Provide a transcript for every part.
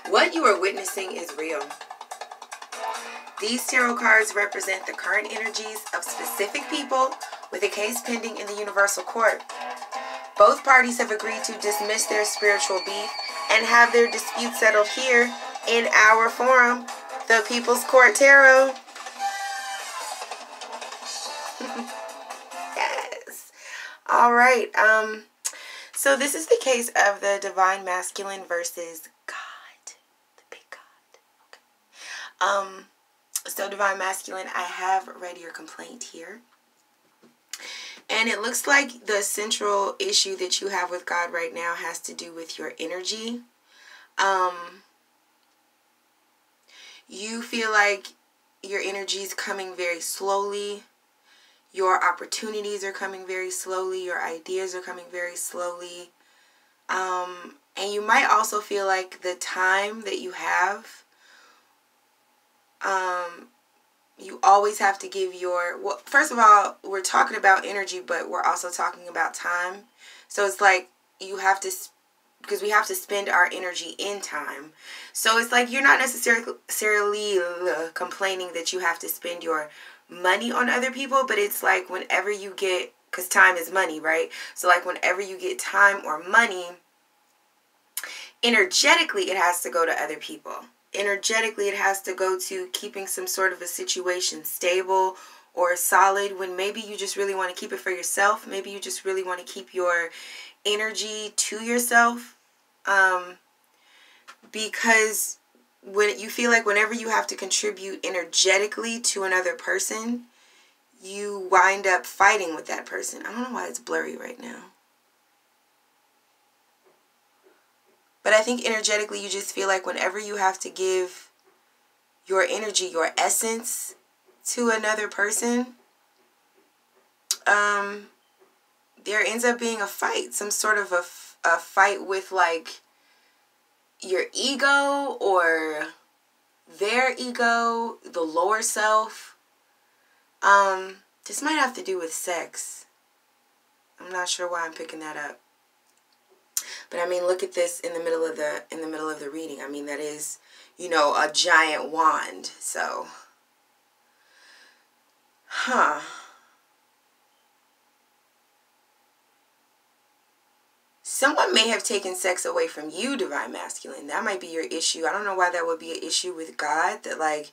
What you are witnessing is real. These tarot cards represent the current energies of specific people with a case pending in the Universal Court. Both parties have agreed to dismiss their spiritual beef and have their dispute settled here in our forum, the People's Court Tarot. Yes. All right. So this is the case of the Divine Masculine versus God, the big God. Okay. So Divine Masculine, I have read your complaint here. And it looks like the central issue that you have with God right now has to do with your energy. You feel like your energy is coming very slowly. Your opportunities are coming very slowly. Your ideas are coming very slowly. And you might also feel like the time that you have, you always have to give your, well, first of all, we're talking about energy, but we're also talking about time. So it's like you have to, because we have to spend our energy in time. So it's like you're not necessarily complaining that you have to spend your money on other people, but it's like whenever you get, because time is money, right? So like whenever you get time or money, energetically it has to go to other people. Energetically, it has to go to keeping some sort of a situation stable or solid, when maybe you just really want to keep it for yourself. Maybe you just really want to keep your energy to yourself. Because when you feel like whenever you have to contribute energetically to another person, you wind up fighting with that person. I don't know why it's blurry right now. But I think energetically you just feel like whenever you have to give your energy, your essence to another person, there ends up being a fight. Some sort of a fight with like your ego or their ego, the lower self. This might have to do with sex. I'm not sure why I'm picking that up. But I mean, look at this in the middle of the reading. I mean, that is, you know, a giant wand. So, Someone may have taken sex away from you, Divine Masculine. That might be your issue. I don't know why that would be an issue with God. That like,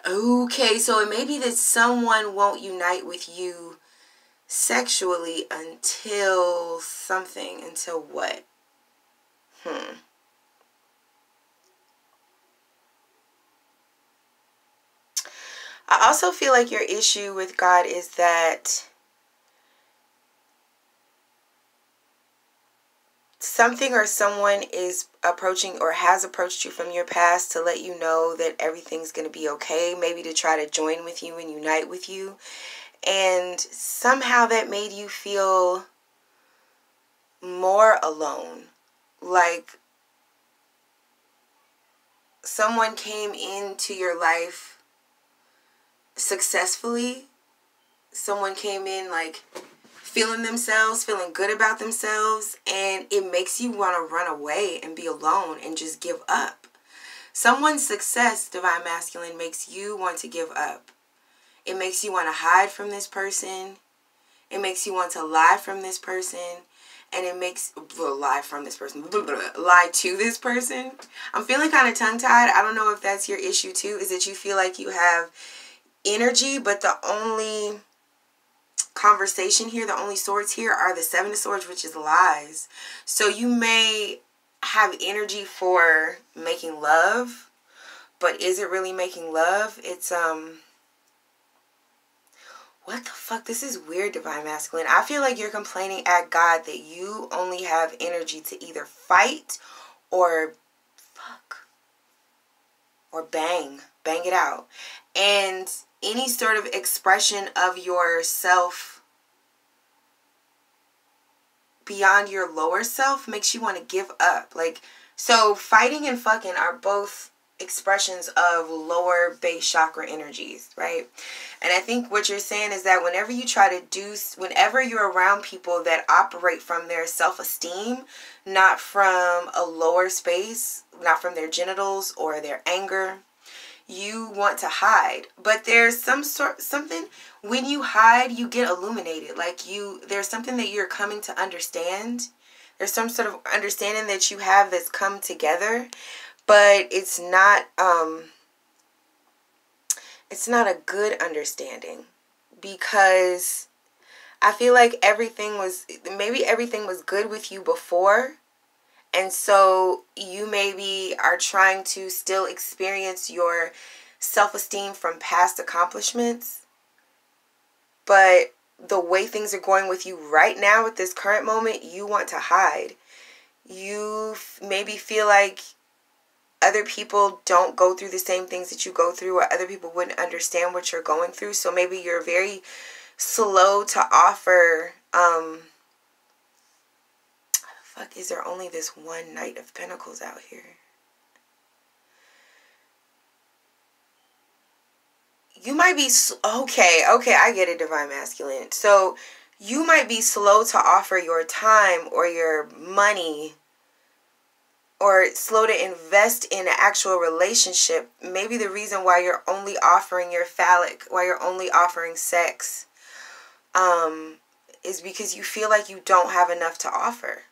okay, so it may be that someone won't unite with you sexually until something. Until what? I also feel like your issue with God is that something or someone is approaching or has approached you from your past to let you know that everything's going to be okay. Maybe to try to join with you and unite with you. And somehow that made you feel more alone. Like someone came into your life successfully. Someone came in like feeling themselves, feeling good about themselves, and it makes you want to run away and be alone and just give up. Someone's success, Divine Masculine, makes you want to give up. It makes you want to hide from this person. It makes you want to lie from this person. And it makes, lie from this person, lie to this person. I'm feeling kind of tongue-tied. I don't know if that's your issue too, is that you feel like you have energy, but the only conversation here, the only swords here are the Seven of Swords, which is lies. So you may have energy for making love, but is it really making love? It's what the fuck? This is weird, Divine Masculine. I feel like you're complaining at God that you only have energy to either fight or bang it out. And any sort of expression of yourself beyond your lower self makes you want to give up. Like, so fighting and fucking are both expressions of lower base chakra energies, right? And I think what you're saying is that whenever you're around people that operate from their self-esteem, not from a lower space, not from their genitals or their anger, you want to hide. But there's something, when you hide, you get illuminated. Like there's something that you're coming to understand. There's some sort of understanding that you have that's come together, but it's not a good understanding, because I feel like maybe everything was good with you before, and so you maybe are trying to still experience your self-esteem from past accomplishments, but the way things are going with you right now at this current moment, you want to hide. You maybe feel like other people don't go through the same things that you go through, or other people wouldn't understand what you're going through. So maybe you're very slow to offer. Fuck, is there only this one Knight of Pentacles out here? You might be, okay, I get it, Divine Masculine. So you might be slow to offer your time or your money, or slow to invest in an actual relationship. Maybe the reason why you're only offering your why you're only offering sex, is because you feel like you don't have enough to offer.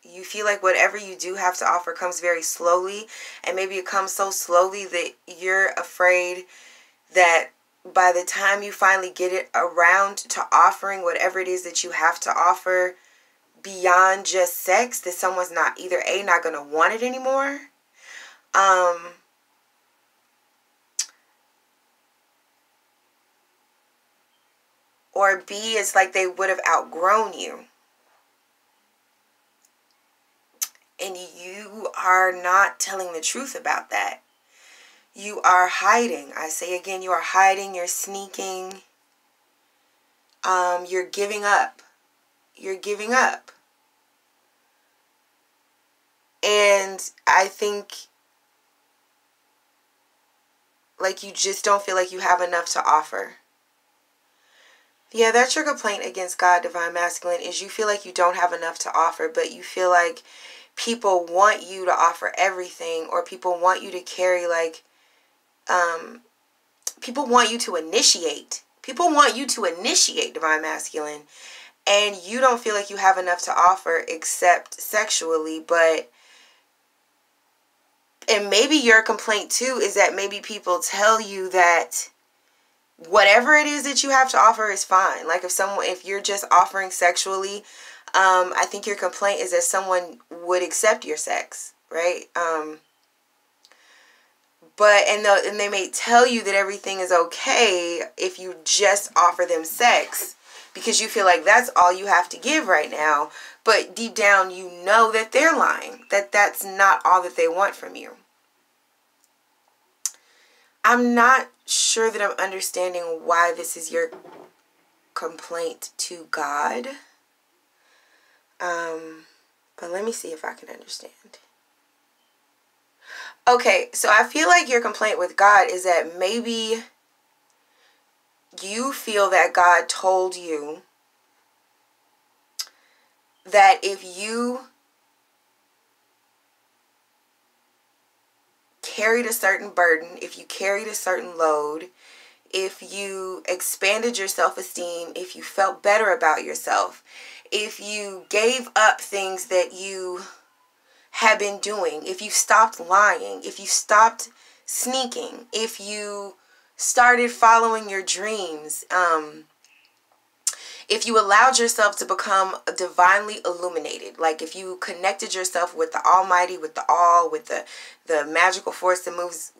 You feel like whatever you do have to offer comes very slowly, and maybe it comes so slowly that you're afraid that by the time you finally get it around to offering whatever it is that you have to offer beyond just sex, that someone's not going to want it anymore, or B, it's like they would have outgrown you. And you are not telling the truth about that. You are hiding. I say again, you are hiding, you're sneaking, you're giving up. You're giving up. And I think like you just don't feel like you have enough to offer. Yeah, that's your complaint against God, Divine Masculine, is you feel like you don't have enough to offer, but you feel like people want you to offer everything, or people want you to carry people want you to initiate. People want you to initiate, Divine Masculine, and you don't feel like you have enough to offer except sexually. And maybe your complaint too is that maybe people tell you that whatever it is that you have to offer is fine. Like if you're just offering sexually, I think your complaint is that someone would accept your sex, right? And they may tell you that everything is okay if you just offer them sex, because you feel like that's all you have to give right now. But deep down, you know that they're lying, that that's not all that they want from you. I'm not sure that I'm understanding why this is your complaint to God. But let me see if I can understand. Okay, so I feel like your complaint with God is that maybe you feel that God told you that if you carried a certain burden, if you carried a certain load, if you expanded your self-esteem, if you felt better about yourself, if you gave up things that you have been doing, if you stopped lying, if you stopped sneaking, if you started following your dreams, if you allowed yourself to become divinely illuminated, like if you connected yourself with the Almighty, with the All, with the magical force that moves,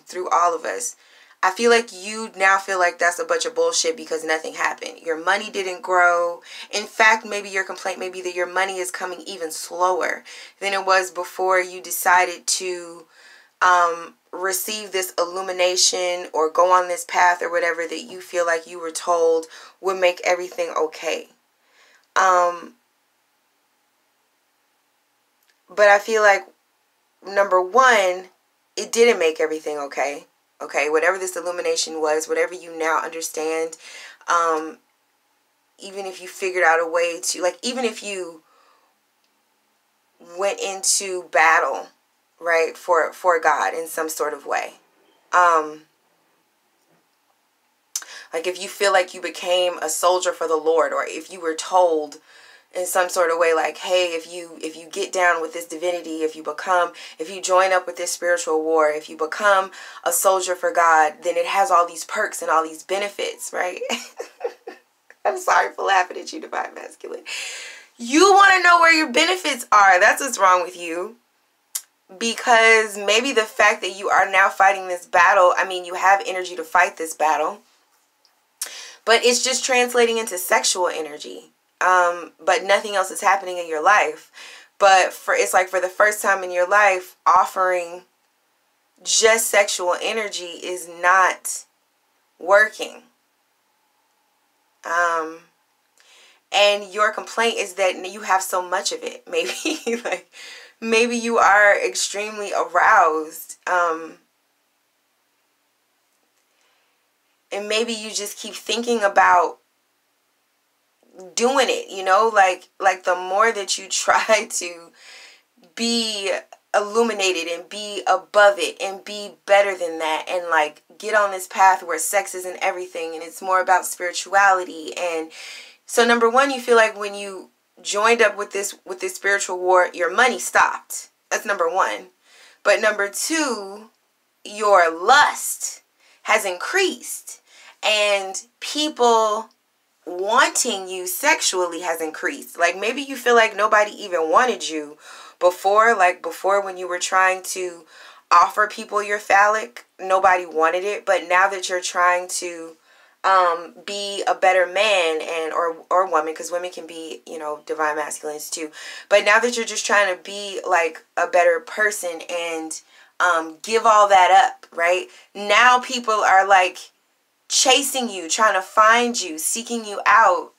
through all of us, I feel like you now feel like that's a bunch of bullshit because nothing happened. Your money didn't grow. In fact, maybe your complaint may be that your money is coming even slower than it was before you decided to receive this illumination or go on this path or whatever that you feel like you were told would make everything okay. But I feel like, number one, it didn't make everything okay. Okay, whatever this illumination was, whatever you now understand, even if you figured out a way to, like, even if you went into battle, right, for God in some sort of way. Like if you feel like you became a soldier for the Lord, or if you were told in some sort of way, like, hey, if you get down with this divinity, if you join up with this spiritual war, if you become a soldier for God, then it has all these perks and all these benefits, right? I'm sorry for laughing at you, Divine Masculine. You want to know where your benefits are. That's what's wrong with you. Because maybe the fact that you are now fighting this battle, I mean, you have energy to fight this battle, but it's just translating into sexual energy. But nothing else is happening in your life. But it's like for the first time in your life, offering just sexual energy is not working. And your complaint is that you have so much of it. Maybe maybe you are extremely aroused. And maybe you just keep thinking about doing it, you know, like the more that you try to be illuminated and be above it and be better than that, and like get on this path where sex isn't everything and it's more about spirituality. And so number one, you feel like when you joined up with this spiritual war, your money stopped. That's number one. But number two, your lust has increased, and people wanting you sexually has increased. Like maybe you feel like nobody even wanted you before, like before when you were trying to offer people your phallic, nobody wanted it. But now that you're trying to be a better man and or woman, because women can be, you know, divine masculines too. But now that you're just trying to be like a better person and give all that up, right? Now people are like chasing you, trying to find you, seeking you out,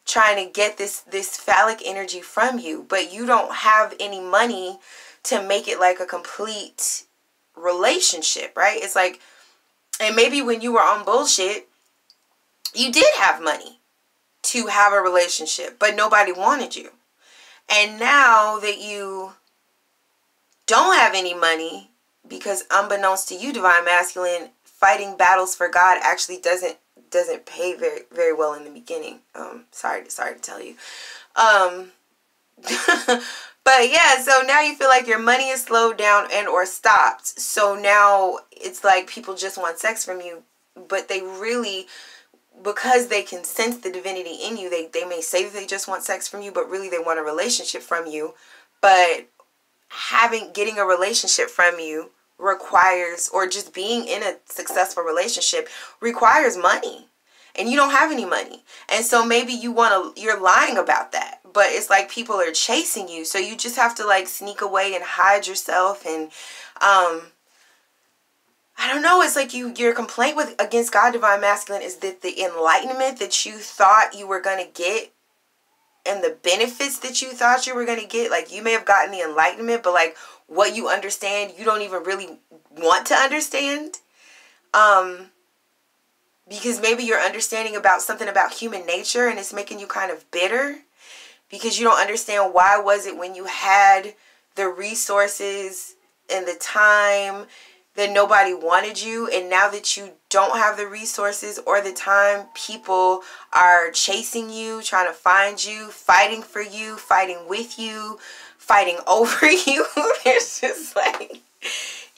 trying to get this phallic energy from you, but you don't have any money to make it like a complete relationship, right? It's like, and maybe when you were on bullshit, you did have money to have a relationship, but nobody wanted you. And now that you don't have any money, because unbeknownst to you, divine masculine, fighting battles for God actually doesn't pay very, very well in the beginning. Sorry to tell you. But yeah, so now you feel like your money is slowed down and or stopped. So now it's like people just want sex from you, but they really, because they can sense the divinity in you, they may say that they just want sex from you, but really they want a relationship from you. But getting a relationship from you requires, or just being in a successful relationship requires money, and you don't have any money. And so maybe you're lying about that, but it's like people are chasing you, so you just have to like sneak away and hide yourself. And I don't know, it's like your complaint against God, divine masculine, is that the enlightenment that you thought you were going to get and the benefits that you thought you were going to get, like you may have gotten the enlightenment, but like what you understand, you don't even really want to understand. Because maybe you're understanding about something about human nature and it's making you kind of bitter, because you don't understand why was it when you had the resources and the time that nobody wanted you, and now that you don't have the resources or the time, people are chasing you, trying to find you, fighting for you, fighting with you, fighting over you. It's just like,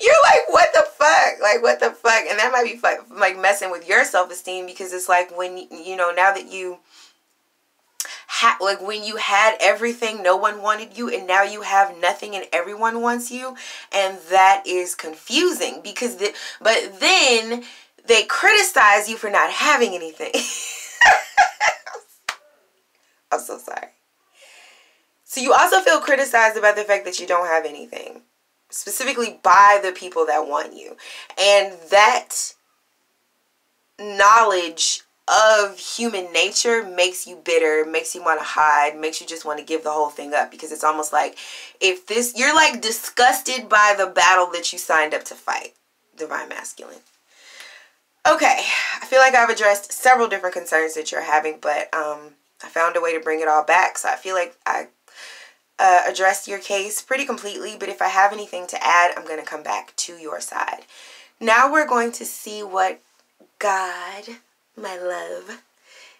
you're like, what the fuck? Like, what the fuck? And that might be like messing with your self-esteem, because it's like when, you know, now that you like when you had everything, no one wanted you, and now you have nothing and everyone wants you. And that is confusing, because but then they criticize you for not having anything. I'm so sorry. So you also feel criticized about the fact that you don't have anything, specifically by the people that want you. And that knowledge of human nature makes you bitter, makes you want to hide, makes you just want to give the whole thing up, because it's almost like if this, you're like disgusted by the battle that you signed up to fight. Divine Masculine. Okay, I feel like I've addressed several different concerns that you're having, but I found a way to bring it all back, so I feel like I addressed your case pretty completely. But if I have anything to add, I'm going to come back to your side. Now we're going to see what God, my love,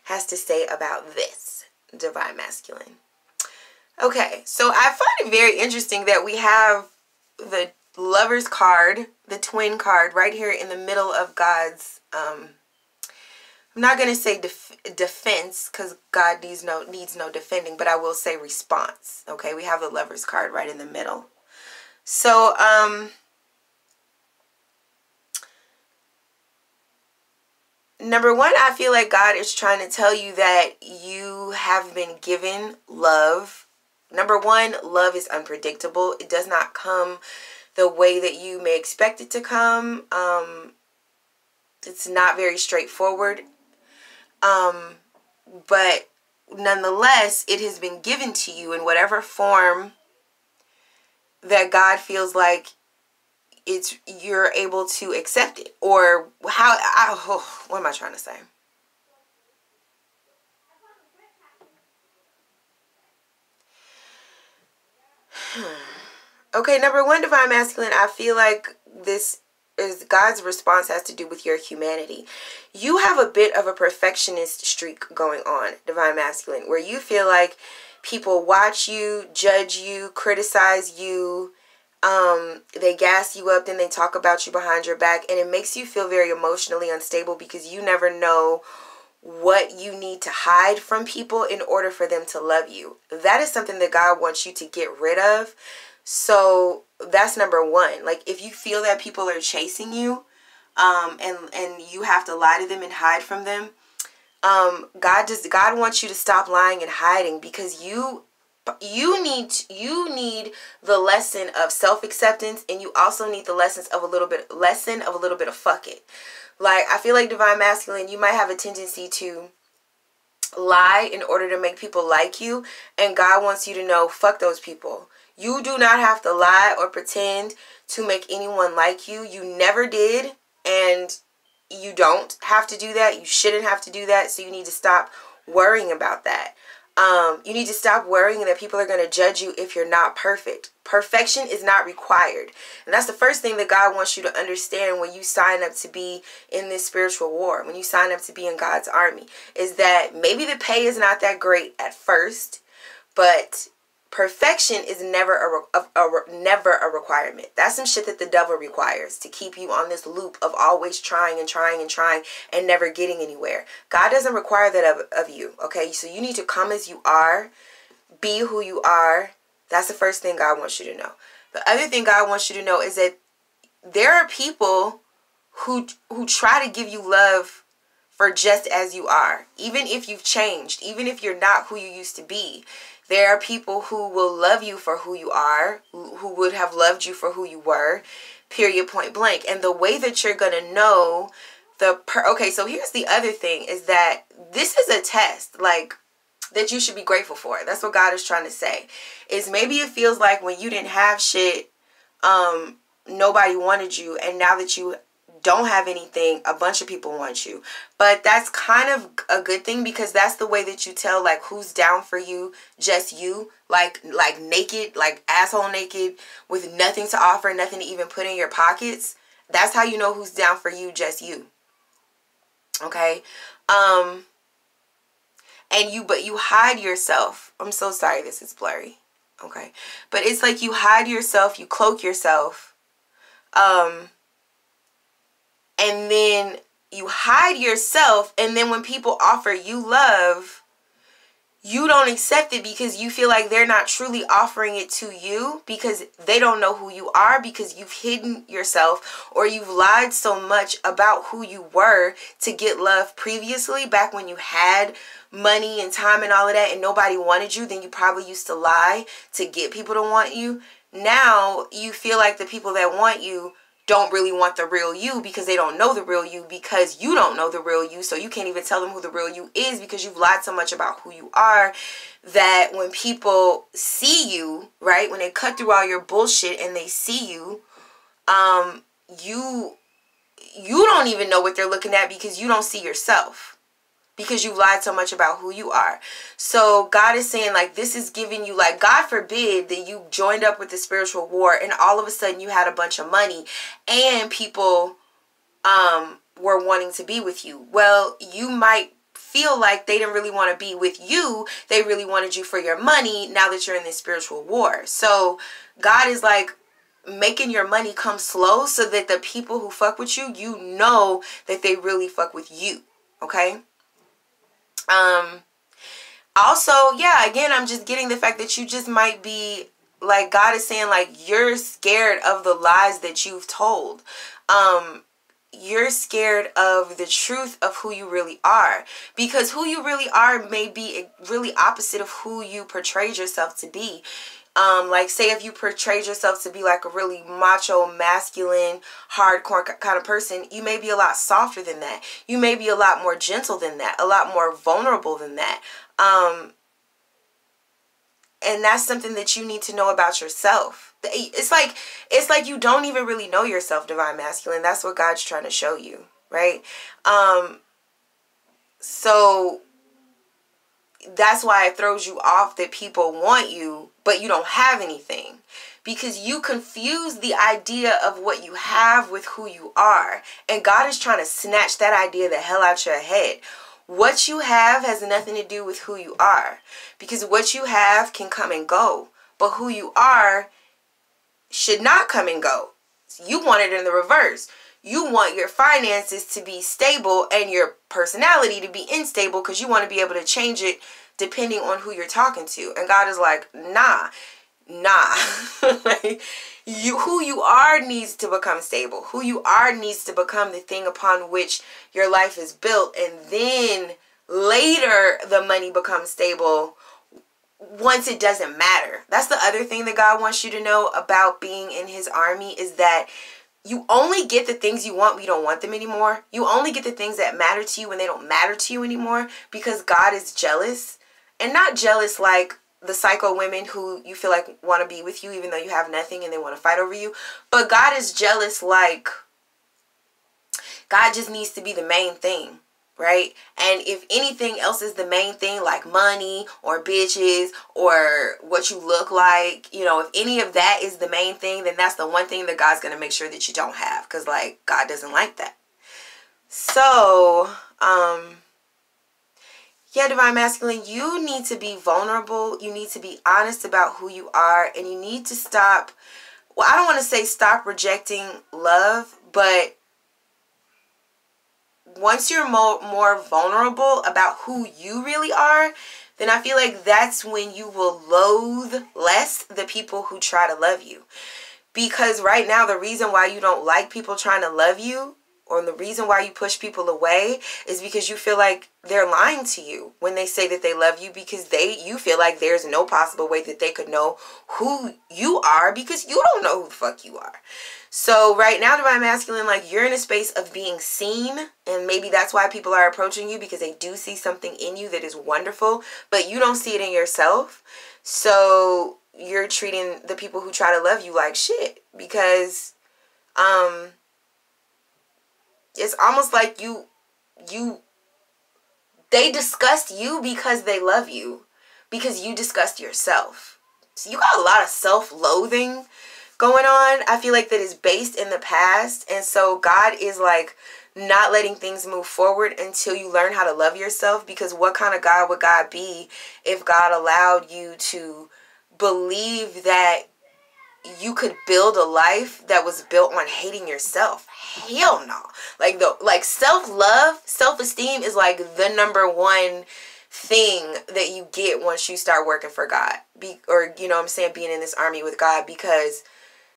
has to say about this, Divine Masculine. Okay, so I find it very interesting that we have the Lover's card, the Twin card, right here in the middle of God's, I'm not going to say defense, because God needs no defending, but I will say response. Okay, we have the Lover's card right in the middle. So, number one, I feel like God is trying to tell you that you have been given love. Number one, love is unpredictable. It does not come the way that you may expect it to come. It's not very straightforward. But nonetheless, it has been given to you in whatever form that God feels like you're able to accept it. Or what am I trying to say? Okay, number one, Divine Masculine, I feel like this is God's response has to do with your humanity. You have a bit of a perfectionist streak going on, Divine Masculine, where you feel like people watch you, judge you, criticize you, they gas you up, then they talk about you behind your back, and it makes you feel very emotionally unstable because you never know what you need to hide from people in order for them to love you. That is something that God wants you to get rid of. So that's number one. Like, if you feel that people are chasing you, and you have to lie to them and hide from them, God wants you to stop lying and hiding, because you need the lesson of self-acceptance, and you also need the lesson of a little bit of fuck it. Like, I feel like, Divine Masculine, you might have a tendency to lie in order to make people like you, and God wants you to know, fuck those people. You do not have to lie or pretend to make anyone like you. You never did, and you don't have to do that. You shouldn't have to do that, so you need to stop worrying about that. You need to stop worrying that people are going to judge you if you're not perfect. Perfection is not required. And that's the first thing that God wants you to understand when you sign up to be in this spiritual war, when you sign up to be in God's army, is that maybe the pay is not that great at first, but perfection is never a requirement. That's some shit that the devil requires to keep you on this loop of always trying and trying and trying and never getting anywhere. God doesn't require that of you, okay? So you need to come as you are, be who you are. That's the first thing God wants you to know. The other thing God wants you to know is that there are people who try to give you love for just as you are. Even if you've changed, even if you're not who you used to be, there are people who will love you for who you are, who would have loved you for who you were, period, point blank. And the way that you're going to know okay, so here's the other thing, is that this is a test, like, that you should be grateful for. That's what God is trying to say. Is maybe it feels like when you didn't have shit, nobody wanted you, and now that you don't have anything, a bunch of people want you. But that's kind of a good thing, because that's the way that you tell, like, who's down for you, just you, like naked, like asshole naked, with nothing to offer, nothing to even put in your pockets. That's how you know who's down for you, just you. Okay? But you hide yourself. I'm so sorry this is blurry. Okay? But it's like you hide yourself, you cloak yourself. And then you hide yourself, and then when people offer you love, you don't accept it because you feel like they're not truly offering it to you, because they don't know who you are, because you've hidden yourself, or you've lied so much about who you were to get love previously, back when you had money and time and all of that and nobody wanted you. Then you probably used to lie to get people to want you. Now you feel like the people that want you don't really want the real you because they don't know the real you, because you don't know the real you. So you can't even tell them who the real you is because you've lied so much about who you are that when people see you, right, when they cut through all your bullshit and they see you, you don't even know what they're looking at because you don't see yourself. Because you lied so much about who you are. So God is saying, like, this is giving you, like, God forbid that you joined up with the spiritual war and all of a sudden you had a bunch of money and people were wanting to be with you. Well, you might feel like they didn't really want to be with you. They really wanted you for your money now that you're in this spiritual war. So God is like making your money come slow so that the people who fuck with you, you know that they really fuck with you. Okay? Also, yeah, again, I'm just getting the fact that you just might be, like, God is saying, like, you're scared of the lies that you've told. You're scared of the truth of who you really are, because who you really are may be really opposite of who you portrayed yourself to be. Like, say if you portrayed yourself to be like a really macho, masculine, hardcore kind of person, you may be a lot softer than that. You may be a lot more gentle than that, a lot more vulnerable than that. And that's something that you need to know about yourself. It's like you don't even really know yourself, Divine Masculine. That's what God's trying to show you, right? So that's why it throws you off that people want you, but you don't have anything. Because you confuse the idea of what you have with who you are. And God is trying to snatch that idea the hell out your head. What you have has nothing to do with who you are. Because what you have can come and go. But who you are should not come and go. You want it in the reverse. You want your finances to be stable and your personality to be unstable because you want to be able to change it depending on who you're talking to. And God is like, nah. Like, who you are needs to become stable. Who you are needs to become the thing upon which your life is built. And then later the money becomes stable once it doesn't matter. That's the other thing that God wants you to know about being in his army, is that you only get the things you want when you don't want them anymore. You only get the things that matter to you when they don't matter to you anymore, because God is jealous. And not jealous like the psycho women who you feel like want to be with you even though you have nothing and they want to fight over you. But God is jealous like God just needs to be the main thing, right? And if anything else is the main thing, like money or bitches or what you look like, you know, if any of that is the main thing, then that's the one thing that God's going to make sure that you don't have, because, like, God doesn't like that. So, yeah, Divine Masculine, you need to be vulnerable. You need to be honest about who you are, and you need to stop, well, I don't want to say stop rejecting love, but once you're more vulnerable about who you really are, then I feel like that's when you will loathe less the people who try to love you. Because right now, the reason why you don't like people trying to love you, or the reason why you push people away, is because you feel like they're lying to you when they say that they love you, because you feel like there's no possible way that they could know who you are, because you don't know who the fuck you are. So right now, Divine Masculine, like, you're in a space of being seen, and maybe that's why people are approaching you, because they do see something in you that is wonderful, but you don't see it in yourself. So you're treating the people who try to love you like shit, because it's almost like they disgust you because they love you, because you disgust yourself. So you got a lot of self-loathing going on. I feel like that is based in the past. And so God is like not letting things move forward until you learn how to love yourself. Because what kind of God would God be if God allowed you to believe that you could build a life that was built on hating yourself? Hell no. Like self-love, self-esteem is like the number one thing that you get once you start working for God. Or, you know what I'm saying, being in this army with God. Because